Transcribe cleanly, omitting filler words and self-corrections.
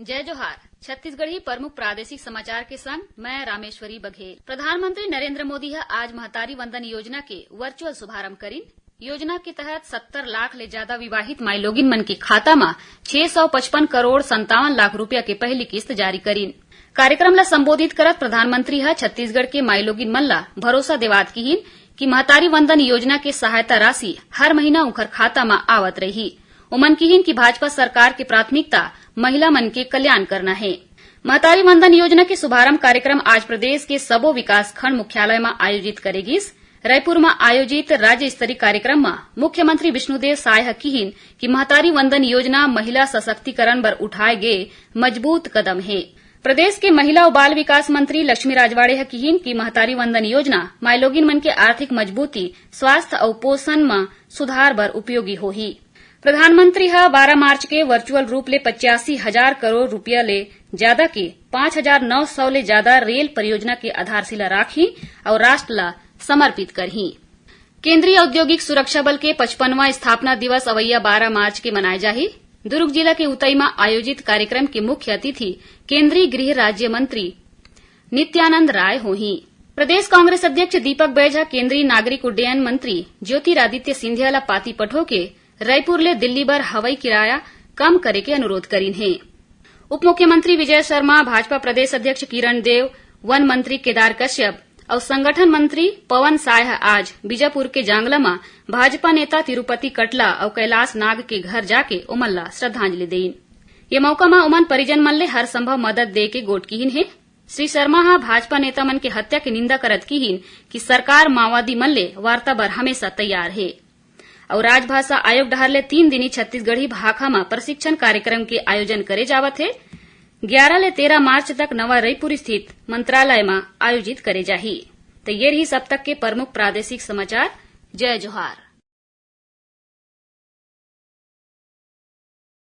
जय जोहार। छत्तीसगढ़ी प्रमुख प्रादेशिक समाचार के संग मैं रामेश्वरी बघेल। प्रधानमंत्री नरेंद्र मोदी आज महतारी वंदन योजना के वर्चुअल शुभारंभ करीन। योजना के तहत 70 लाख ले ज्यादा विवाहित माई लोगिन मन के खाता में 655 करोड़ 57 लाख रुपया के पहली किस्त जारी करीन। कार्यक्रम ला संबोधित करत प्रधानमंत्री छत्तीसगढ़ के माई लोगिन मन ला भरोसा देवात कीहिन कि महतारी वंदन योजना के सहायता राशि हर महीना उनकर खाता में आवत रही। उमन कीहिन कि भाजपा सरकार की प्राथमिकता महिला मन के कल्याण करना है। महतारी वंदन योजना के शुभारंभ कार्यक्रम आज प्रदेश के सबो विकास खंड मुख्यालय में आयोजित करेगिस। रायपुर में आयोजित राज्य स्तरीय कार्यक्रम में मुख्यमंत्री विष्णुदेव साय कीहिन कि महतारी वंदन योजना महिला सशक्तिकरण बर उठाए गए मजबूत कदम है। प्रदेश के महिला और बाल विकास मंत्री लक्ष्मी राजवाड़े कीहिन कि महतारी वंदन योजना माइलोगिन मन के आर्थिक मजबूती, स्वास्थ्य और पोषण में सुधार बर उपयोगी होही। प्रधानमंत्री 12 मार्च के वर्चुअल रूप ले 85,000 करोड़ रुपया ले ज्यादा के 5,900 ले ज्यादा रेल परियोजना के आधारशिला राखी और राष्ट्र ला समर्पित करही। केंद्रीय औद्योगिक सुरक्षा बल के 55वां स्थापना दिवस अवैया 12 मार्च के मनाए जाही। दुर्ग जिला के उतई में आयोजित कार्यक्रम के मुख्य अतिथि केंद्रीय गृह राज्य मंत्री नित्यानंद राय होही। प्रदेश कांग्रेस अध्यक्ष दीपक बैज केंद्रीय नागरिक उड्डयन मंत्री ज्योतिरादित्य सिंधिया ला पाती पठो के रायपुर ले दिल्ली बर हवाई किराया कम करे के अनुरोध करीन है। उप मुख्यमंत्री विजय शर्मा, भाजपा प्रदेश अध्यक्ष किरण देव, वन मंत्री केदार कश्यप और संगठन मंत्री पवन साय आज बीजापुर के जांगला में भाजपा नेता तिरुपति कटला और कैलाश नाग के घर जाके उमन ला श्रद्धांजलि देइन। ये मौका में उमन परिजन मन ले हर संभव मदद दे के गोट कीहिन है। श्री शर्मा भाजपा नेता मन के हत्या की निंदा करत कीहिन कि सरकार माओवादी मन ले वार्ता बर हमेशा तैयार है। और राजभाषा आयोग डहर ले 3 दिनी छत्तीसगढ़ी भाखा में प्रशिक्षण कार्यक्रम के आयोजन करे जावत है। 11 ले 13 मार्च तक नवा रायपुर स्थित मंत्रालय में आयोजित करे जाही। तो ये रही सब तक के प्रमुख प्रादेशिक समाचार। जय जोहार।